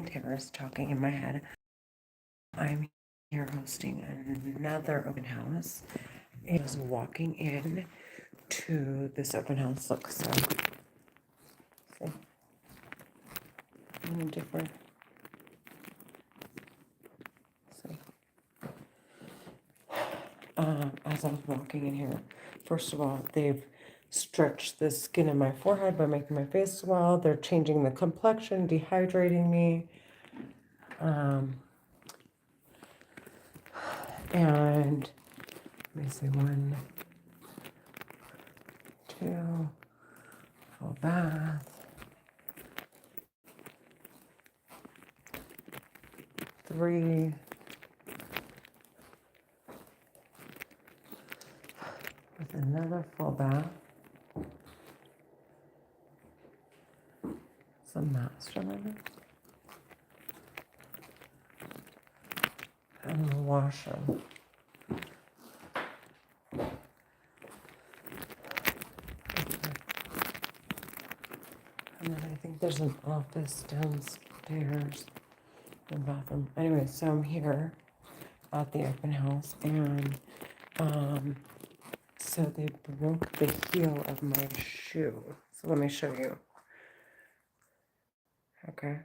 Women Terrace, talking in my head. I'm here hosting another open house. I was walking in to this open house. Look, so see, any different? See, as I was walking in here, first of all, they've stretched the skin in my forehead by making my face swell. They're changing the complexion, dehydrating me. And let me see, 1, 2, full bath, 3, with another full bath, some master maybe, and the washroom. And then I think there's an office downstairs, and bathroom. Anyway, so I'm here at the open house, and so they broke the heel of my shoe. So let me show you. Okay.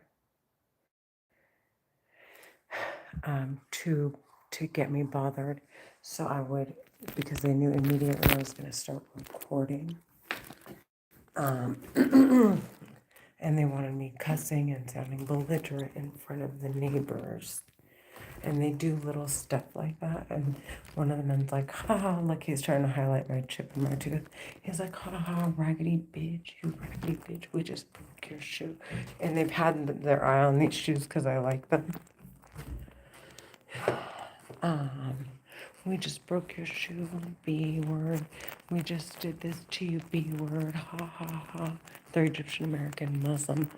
To get me bothered. So I would, because they knew immediately I was going to start recording. And they wanted me cussing and sounding belligerent in front of the neighbors. And they do little stuff like that. And one of the men's like, ha, like he's trying to highlight my chip in my tooth. He's like, ha, ha, raggedy bitch, you raggedy bitch, we just broke your shoe. And they've had their eye on these shoes because I like them. We just broke your shoe, B word. We just did this to you, B word. Ha ha ha. They're Egyptian American Muslim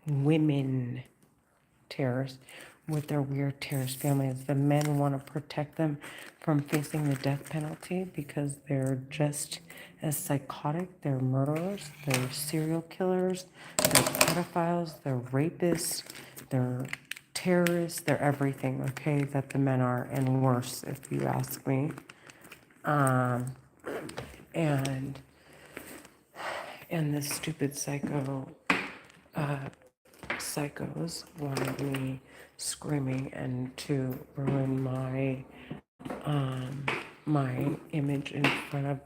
women terrorists with their weird terrorist families. The men want to protect them from facing the death penalty because they're just as psychotic. They're murderers, they're serial killers, they're pedophiles, they're rapists, they're terrorists, they're everything, okay, that the men are, and worse, if you ask me. And this stupid psychos wanted me screaming and to ruin my image in front of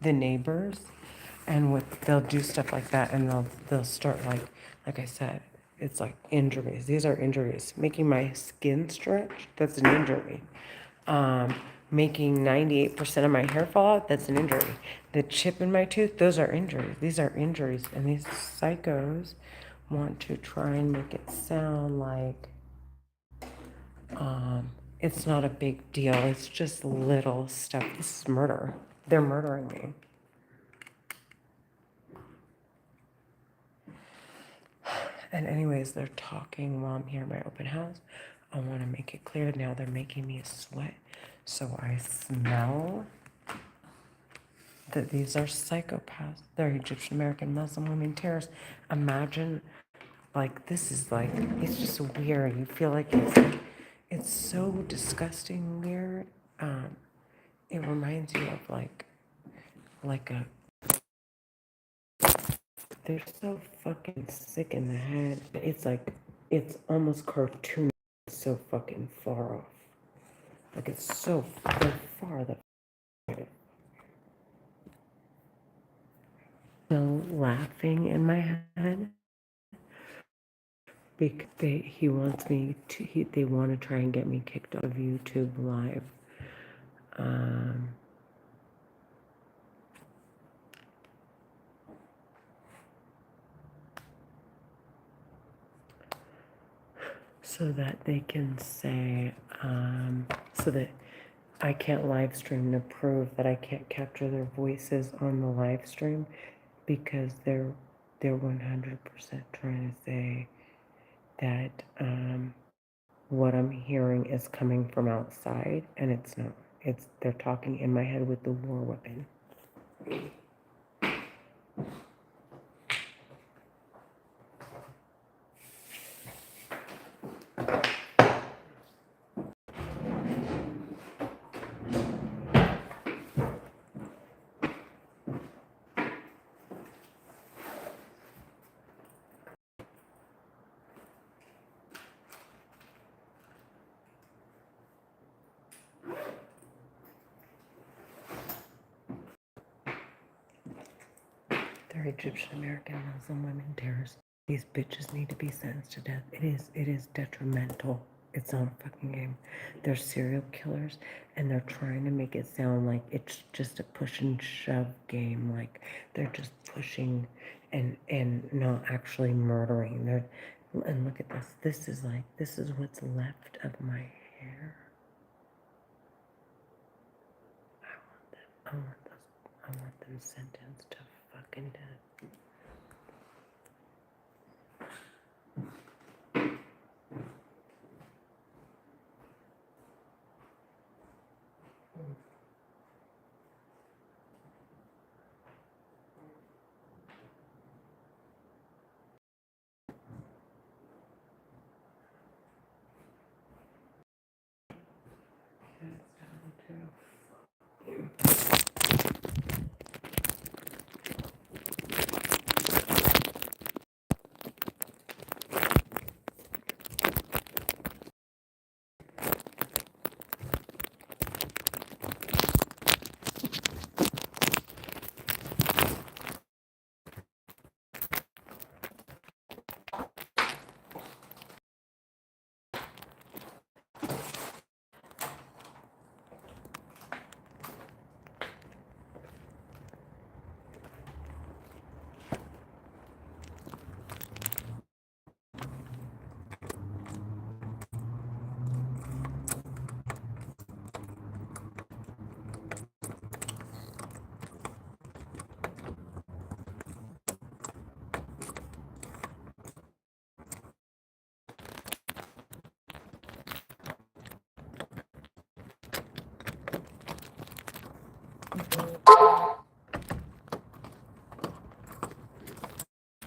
the neighbors. And they'll do stuff like that, and they'll start like I said, it's like injuries. These are injuries. Making my skin stretch, that's an injury. Making 98% of my hair fall out, that's an injury. The chip in my tooth, those are injuries. These are injuries, and these psychos want to try and make it sound like it's not a big deal. It's just little stuff. This is murder. They're murdering me. And anyways, they're talking while I'm here at my open house. I want to make it clear now they're making me sweat. So I smell that these are psychopaths. They're Egyptian American Muslim women terrorists. Imagine, like, this is like, it's just weird. You feel like it's so disgusting weird. It reminds you of like a, they're so fucking sick in the head. It's like, it's almost cartoon. It's so fucking far off. Like, it's so far the still laughing in my head because he wants me to, they want to try and get me kicked off of YouTube live. So that they can say, so that I can't live stream to prove that I can't capture their voices on the live stream, because they're 100% trying to say that what I'm hearing is coming from outside, and it's not. They're talking in my head with the war weapon. They're Egyptian American Muslim women terrorists. These bitches need to be sentenced to death. It is detrimental. It's not a fucking game. They're serial killers and they're trying to make it sound like it's just a push and shove game. Like they're just pushing and not actually murdering. And look at this. This is what's left of my hair. I want them sentenced to fucking death.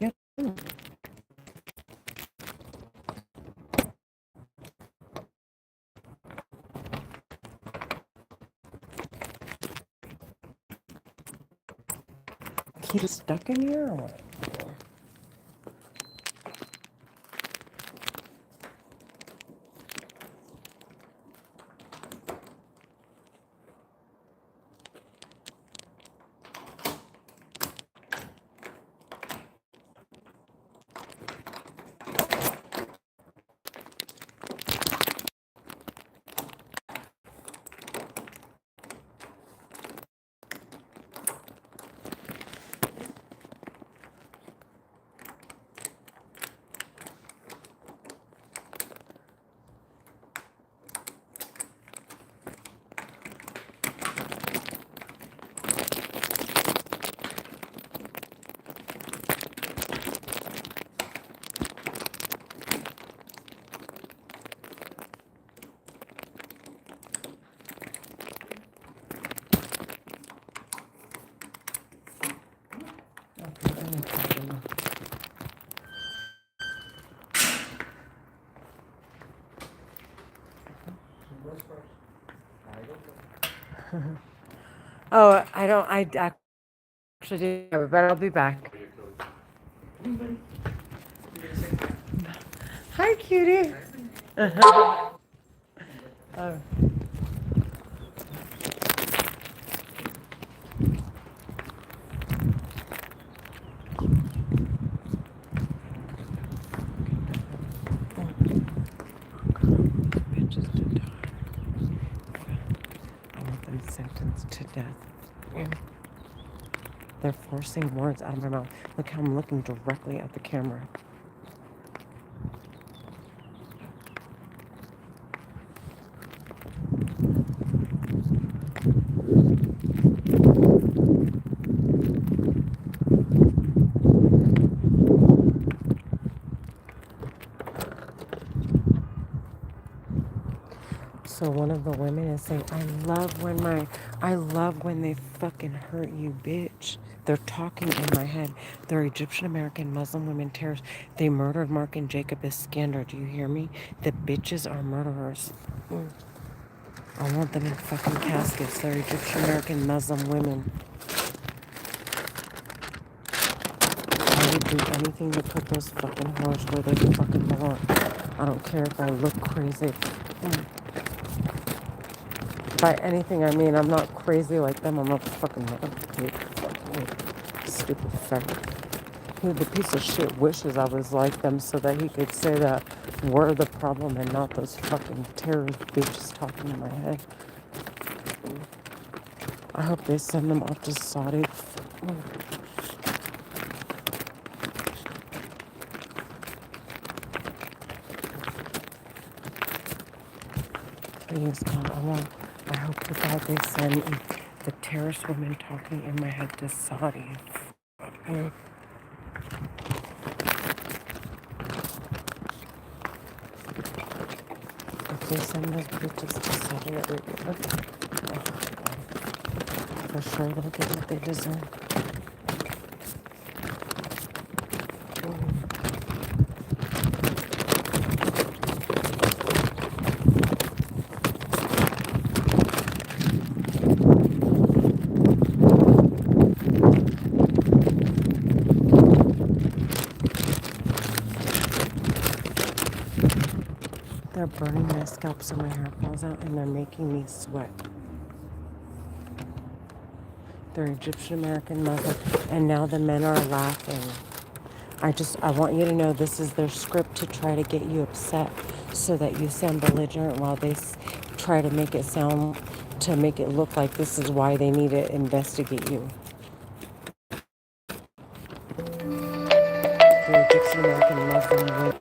Yep. He's stuck in here or what? Oh, I actually did, but I'll be back. Hi, cutie. Oh. Bitches to die. I want them sentenced to death. Yeah. They're forcing words out of my mouth. Look how I'm looking directly at the camera. So one of the women is saying, I love when they fucking hurt you, bitch. They're talking in my head. They're Egyptian American Muslim women terrorists. They murdered Mark and Jacob Iskander. Do you hear me? The bitches are murderers. I want them in fucking caskets. They're Egyptian American Muslim women. I would do anything to put those fucking whores where they fucking belong. I don't care if I look crazy. By anything, I mean I'm not crazy like them. I'm not fucking fucking stupid faggot. Who the piece of shit wishes I was like them so that he could say that we're the problem and not those fucking terrorist bitches talking in my head. I hope they send them off to Saudi. Please, God, I hope to God they send the terrorist women talking in my head to Saudi. If they send those bitches to Saudi Arabia, for sure they'll get what they deserve. They're burning my scalp so my hair falls out and they're making me sweat. They're Egyptian American Muslim and now the men are laughing. I want you to know this is their script to try to get you upset so that you sound belligerent while they try to make it look like this is why they need to investigate you. They're Egyptian American Muslim women.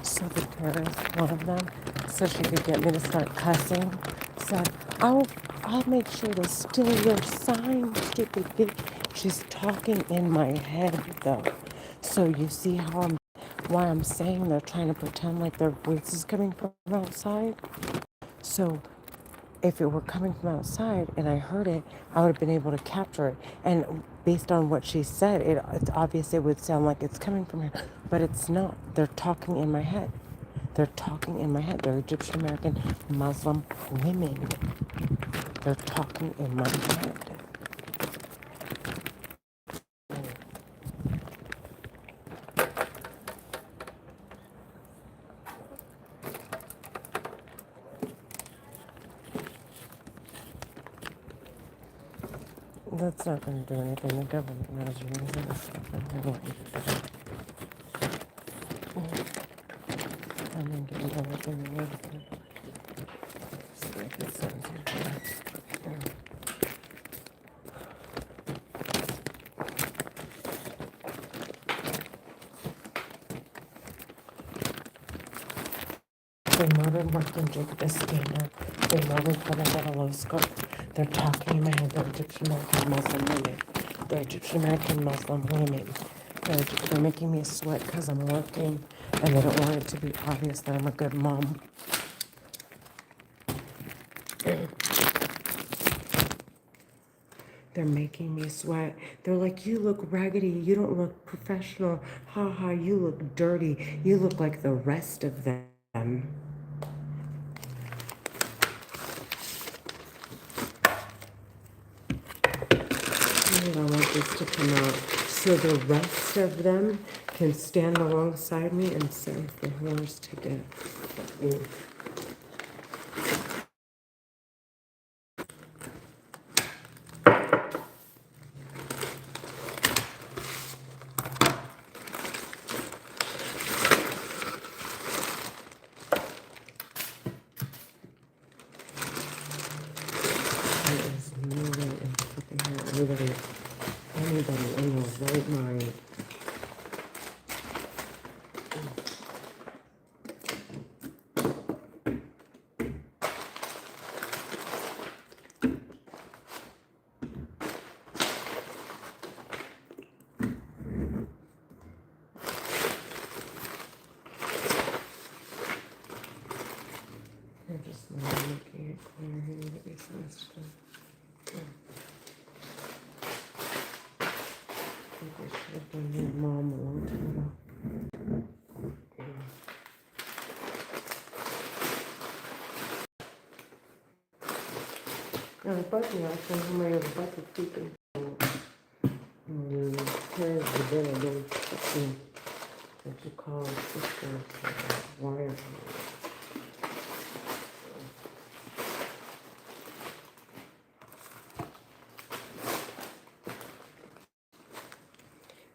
So the terrorist, one of them, so she could get me to start cussing, said, I'll make sure to steal your sign, stupid bitch. She's talking in my head, though. So you see why I'm saying they're trying to pretend like their voice is coming from outside? So if it were coming from outside and I heard it, I would have been able to capture it. And based on what she said, it's obvious it would sound like it's coming from her, but it's not. They're talking in my head. They're talking in my head. They're Egyptian American Muslim women. They're talking in my head. That's not going to do anything. The government knows you're using this stuff. I'm going to give you everything you need. See if it sends you. They murdered Mark and Jacob Iskander. They murdered Fernanda Veloso. They're talking in my head. They're Egyptian American Muslim women. They're Egyptian American Muslim women. They're making me sweat because I'm working and they don't want it to be obvious that I'm a good mom. They're making me sweat. They're like, you look raggedy. You don't look professional. Ha ha, you look dirty. You look like the rest of them. I want this to come out so the rest of them can stand alongside me and serve the whores to death. There is no way in fucking hell anybody in their right mind. You're just not making it clear. You need to be sensitive. I think we should have done your mom a long time ago. Unfortunately, I think somebody was about to speak and here's the bit I don't see that you call sisters wired.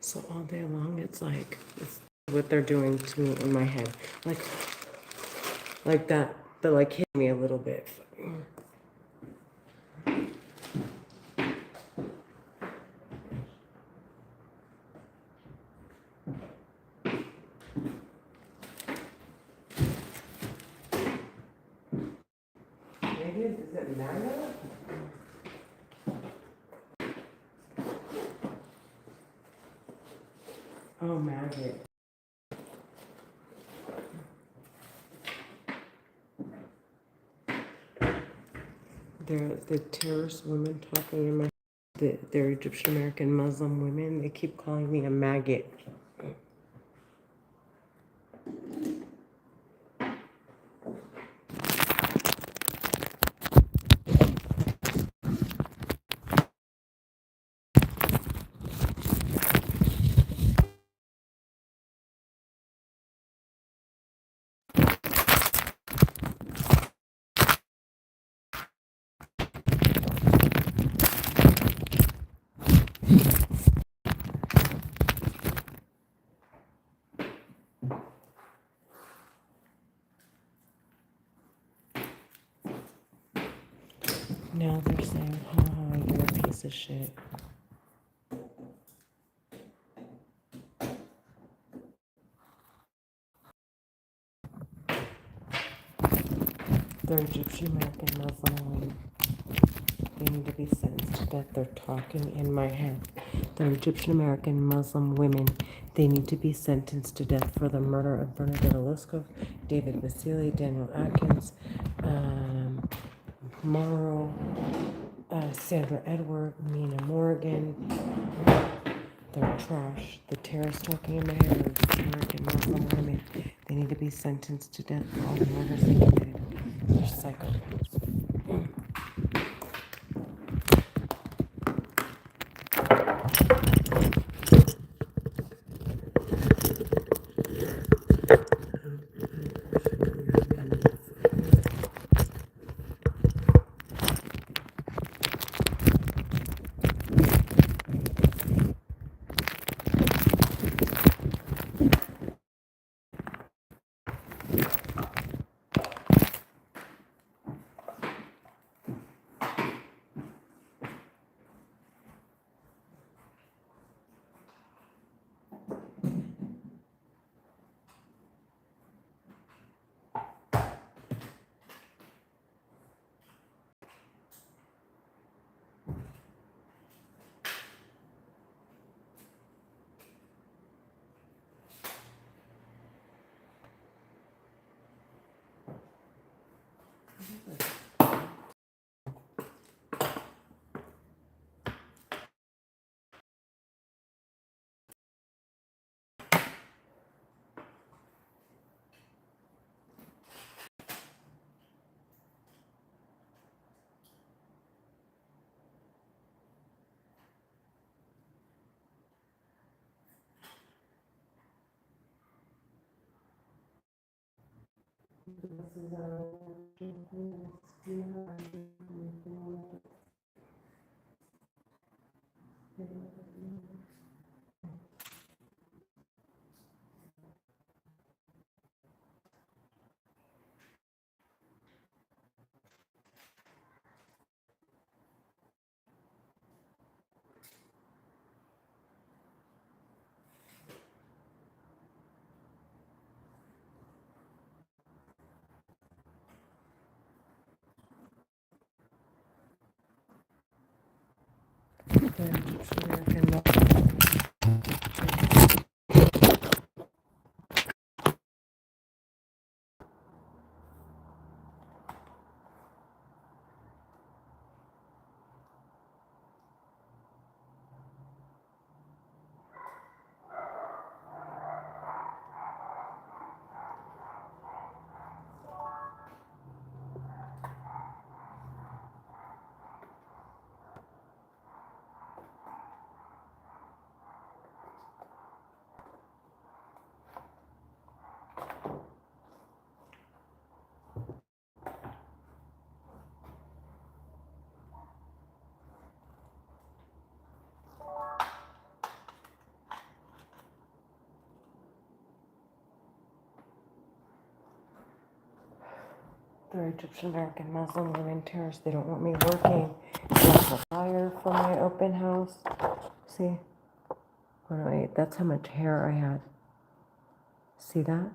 So all day long, it's like it's what they're doing to me in my head, like that. That like hit me a little bit. Maybe is it magnet? Oh, maggot. They're the terrorist women talking in my. They're Egyptian American Muslim women. They keep calling me a maggot. Now they're saying, haha, you're a piece of shit. They're Egyptian American Muslim women. They need to be sentenced to death. They're talking in my head. They're Egyptian American Muslim women. They need to be sentenced to death for the murder of Bernadette Oluskov, David Vasili, Daniel Atkins, Morrow, Sandra Edward, Nina Morgan. They're trash. The terrorists talking in my head are Egyptian American Muslim women. They need to be sentenced to death for all the murders they committed. They're psychopaths. They're Egyptian American Muslim. They're Egyptian American Muslim women terrorists. They don't want me working. There's a flyer for my open house. See? Oh, wait, that's how much hair I had. See that?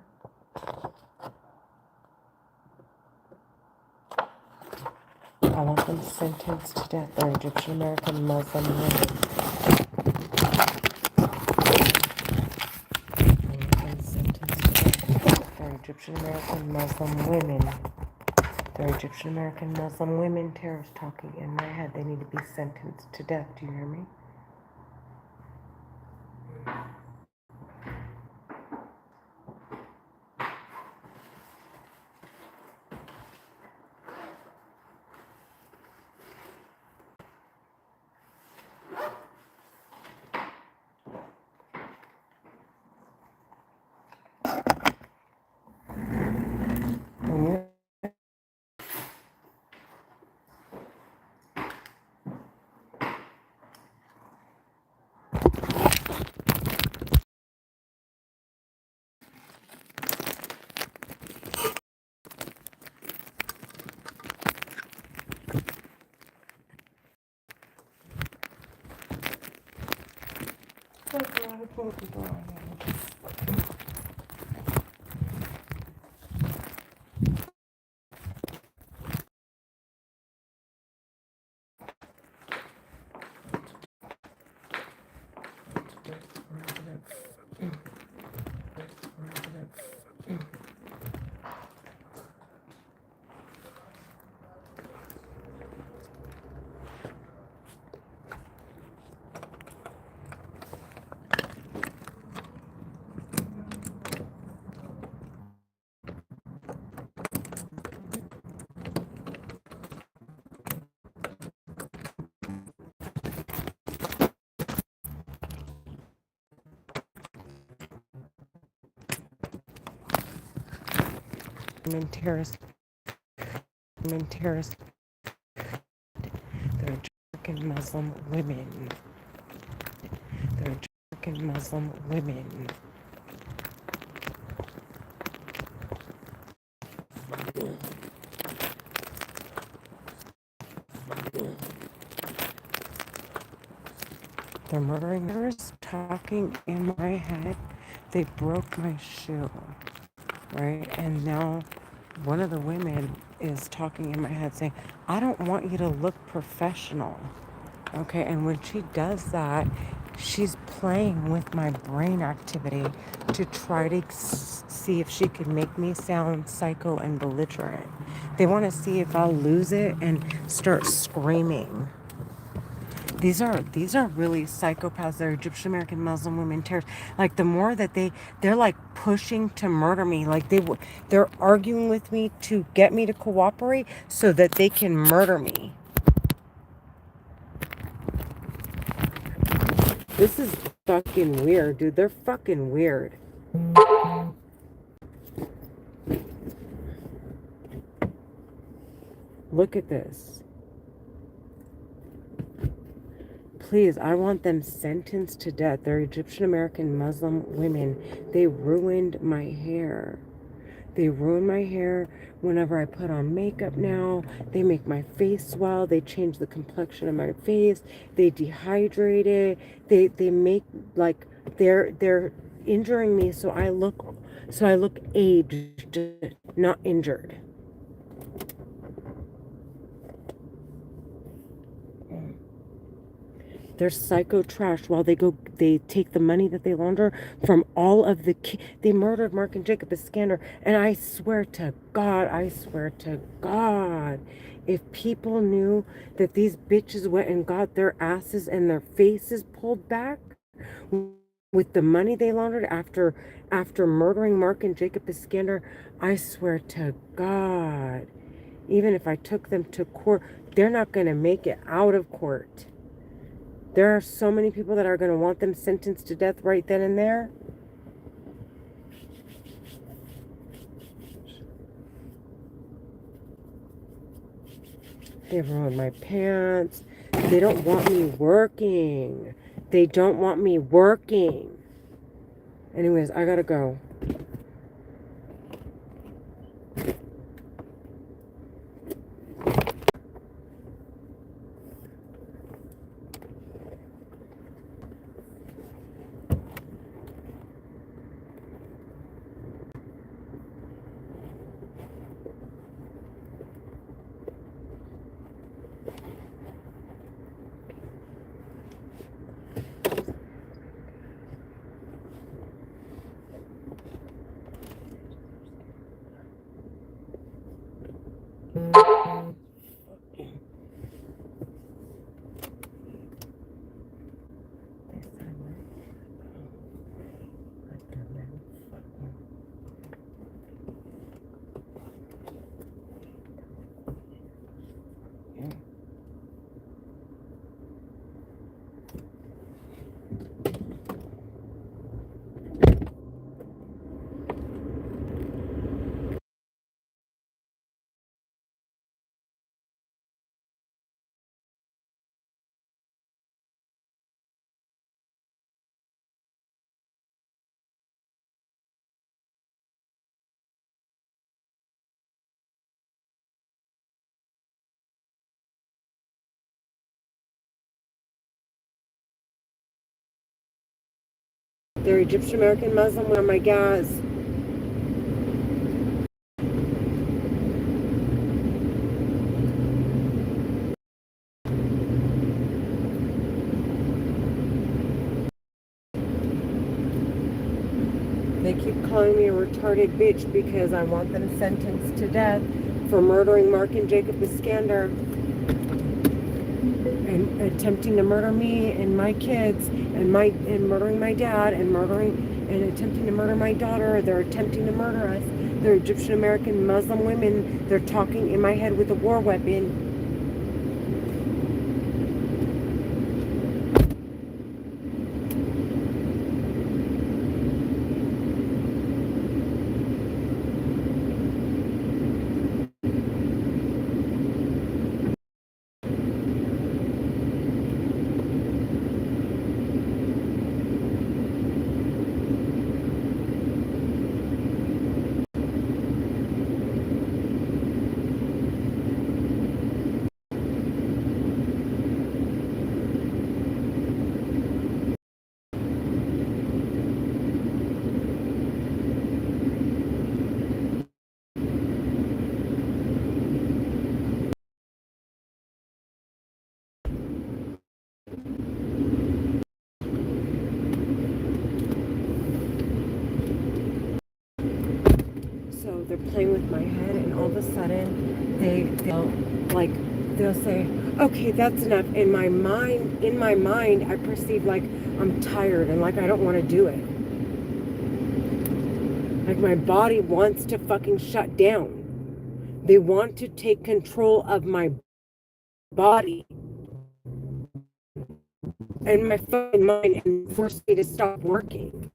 I want them sentenced to death. They're Egyptian American Muslim women. I want them sentenced to death. They're Egyptian American Muslim women. They're Egyptian American Muslim women terrorists talking in my head. They need to be sentenced to death. Do you hear me? And you women terrorists. Women terrorists. They're American Muslim women. They're American Muslim women. They're murdering terrorists talking in my head. They broke my shoe, right? And now one of the women is talking in my head saying, I don't want you to look professional. Okay, and when she does that, she's playing with my brain activity to try to see if she can make me sound psycho and belligerent. They want to see if I'll lose it and start screaming. These are really psychopaths. They're Egyptian American Muslim women terrorists. Like the more that they're like pushing to murder me. Like they're arguing with me to get me to cooperate so that they can murder me. This is fucking weird, dude. They're fucking weird. Look at this. Please, I want them sentenced to death. They're Egyptian American Muslim women. They ruined my hair. They ruin my hair whenever I put on makeup now. They make my face swell. They change the complexion of my face. They dehydrate it. They make like they're injuring me so I look aged, not injured. They're psycho trash while they take the money that they launder from all of they murdered Mark and Jacob Iskander. And I swear to God, if people knew that these bitches went and got their asses and their faces pulled back with the money they laundered after murdering Mark and Jacob Iskander, I swear to God, even if I took them to court, they're not going to make it out of court. There are so many people that are going to want them sentenced to death right then and there. They ruined my pants. They don't want me working. They don't want me working. Anyways, I gotta go. They're Egyptian American Muslim. Oh my guys. They keep calling me a retarded bitch because I want them sentenced to death for murdering Mark and Jacob Iskander and attempting to murder me and my kids and murdering my dad and attempting to murder my daughter. They're attempting to murder us. They're Egyptian American Muslim women. They're talking in my head with a war weapon. So they're playing with my head, and all of a sudden, they'll say, "Okay, that's enough." In my mind, I perceive like I'm tired and like I don't want to do it. Like my body wants to fucking shut down. They want to take control of my body and my fucking mind and force me to stop working.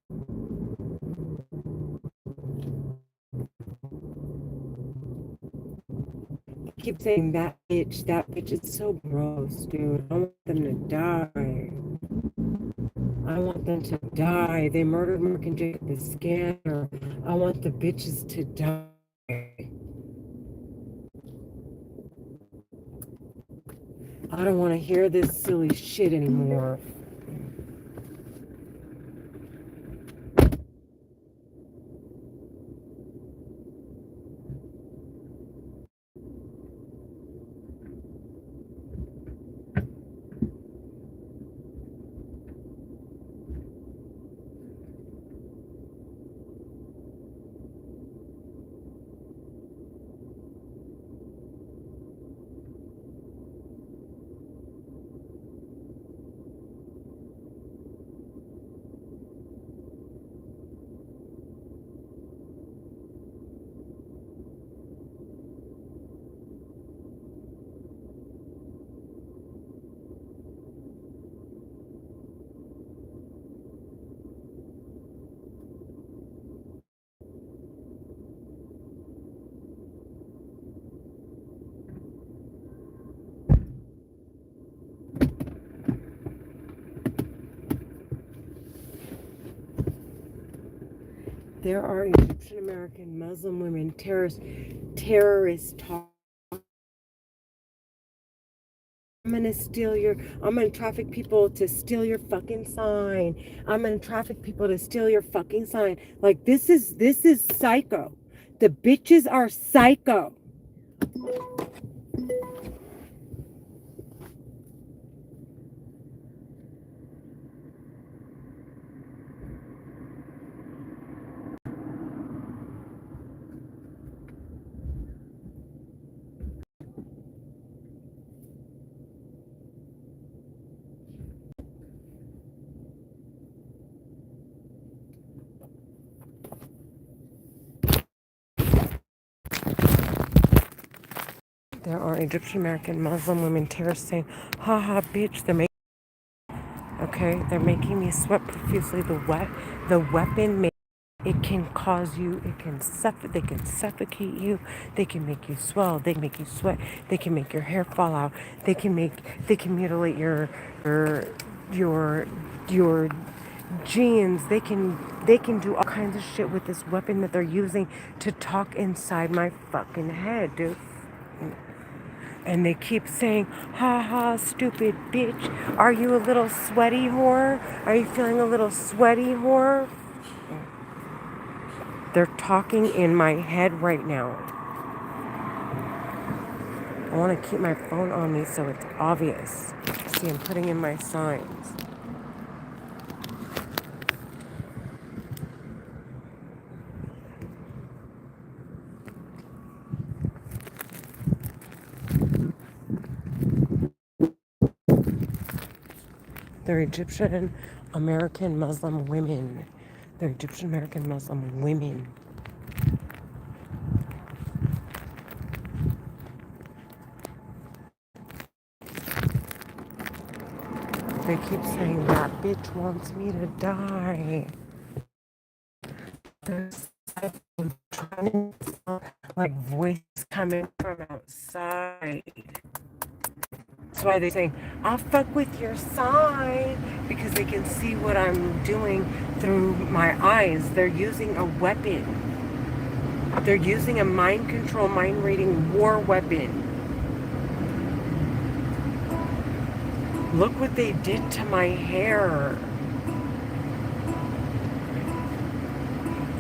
I keep saying that bitch is so gross, dude. I want them to die. I want them to die. They murdered Mark and Jacob the scanner. I want the bitches to die. I don't want to hear this silly shit anymore. There are Egyptian American Muslim women terrorists talk. I'm gonna traffic people to steal your fucking sign. I'm gonna traffic people to steal your fucking sign. Like this is psycho. The bitches are psycho. There are Egyptian American Muslim women terrorists saying, haha, bitch, they're making me sweat profusely. The weapon it can cause you, they can suffocate you, they can make you swell, they can make you sweat, they can make your hair fall out, they can mutilate your your genes, they can do all kinds of shit with this weapon that they're using to talk inside my fucking head, dude. And they keep saying, ha ha, stupid bitch. Are you a little sweaty whore? Are you feeling a little sweaty whore? They're talking in my head right now. I want to keep my phone on me so it's obvious. See, I'm putting in my signs. They're Egyptian American Muslim women. They're Egyptian American Muslim women. They keep saying that bitch wants me to die. There's trying to like voice coming from outside. That's why they say, I'll fuck with your side, because they can see what I'm doing through my eyes. They're using a weapon. They're using a mind control, mind reading war weapon. Look what they did to my hair.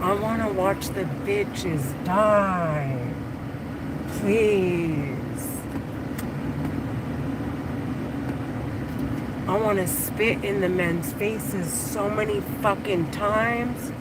I want to watch the bitches die. Please. I want to spit in the men's faces so many fucking times.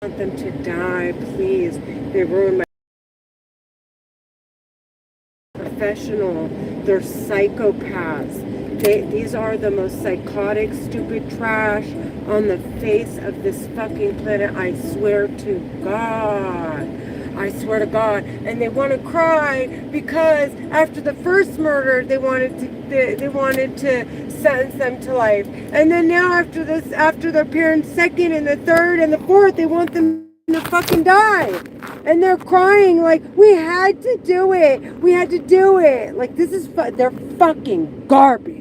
Want them to die, please. They ruined my professional. They're psychopaths. These are the most psychotic, stupid trash on the face of this fucking planet. I swear to God. I swear to God. And they want to cry because after the first murder, they wanted to sentence them to life. And then now after this, after their parents' second and the third and the fourth, they want them to fucking die. And they're crying like, we had to do it. We had to do it. Like, this is, they're fucking garbage.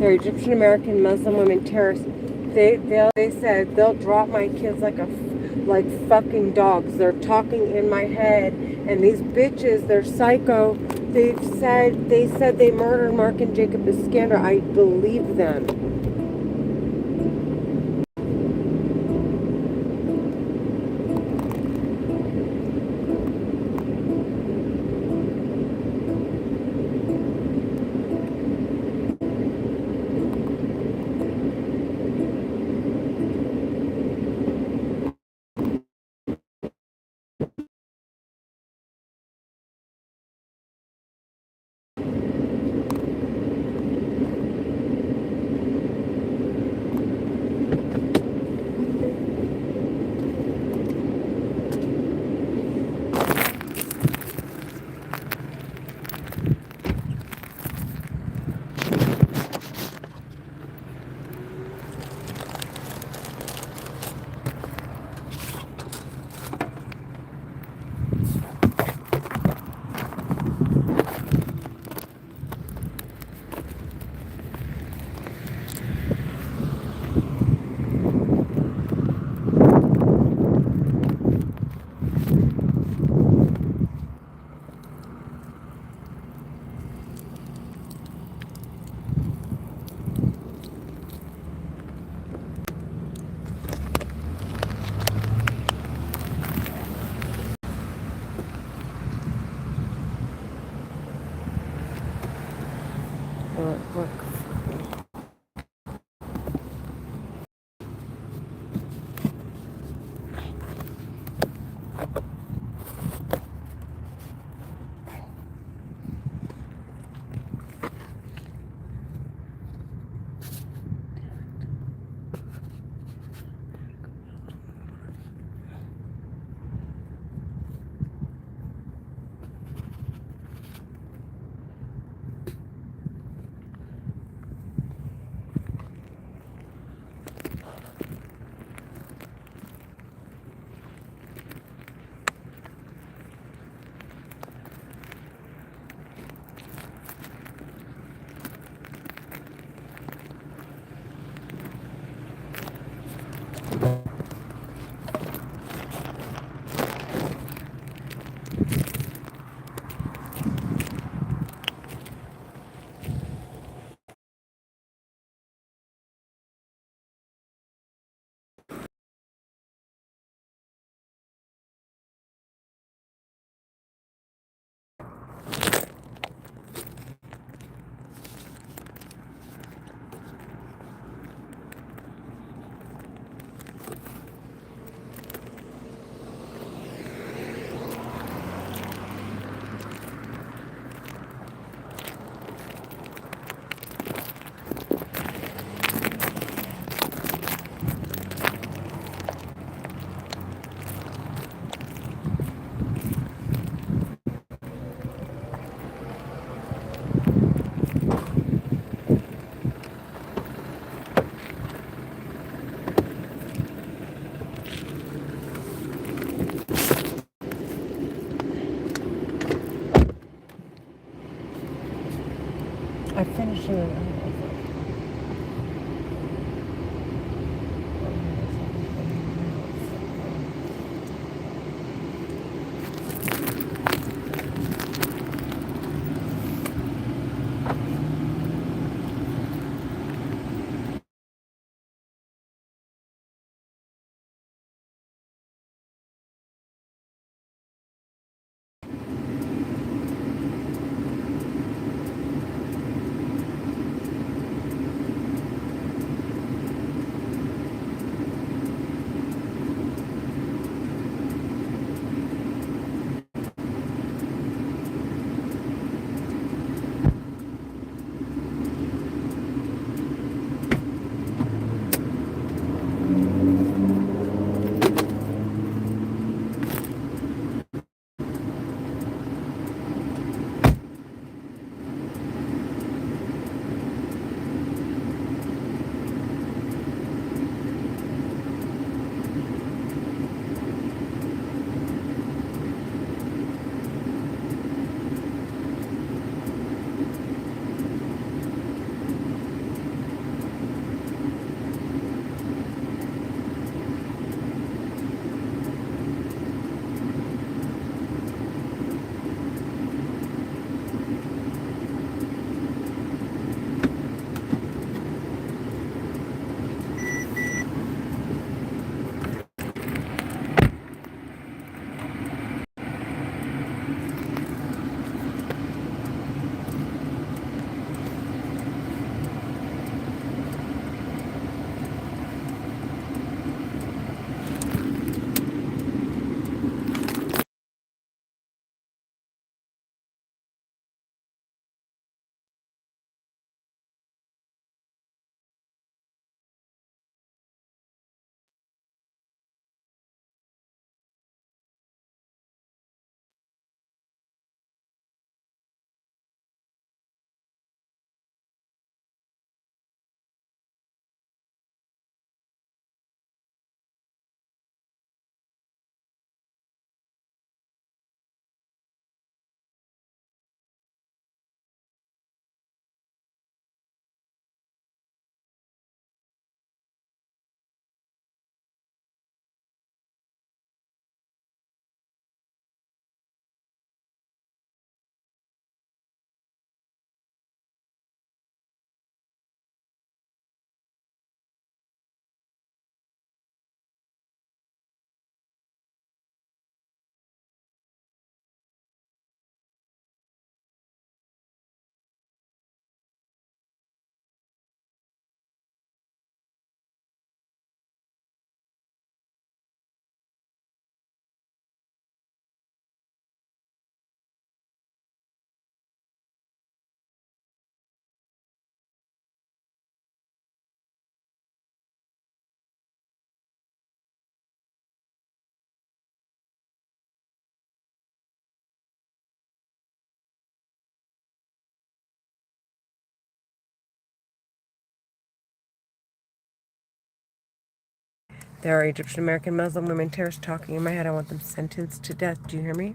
They're Egyptian American Muslim women terrorists. They said they'll drop my kids like fucking dogs. They're talking in my head, and these bitches, they're psycho. They said they murdered Mark and Jacob Iskander. I believe them. Look. I finished it. There are Egyptian American Muslim women terrorists talking in my head. I want them sentenced to death. Do you hear me?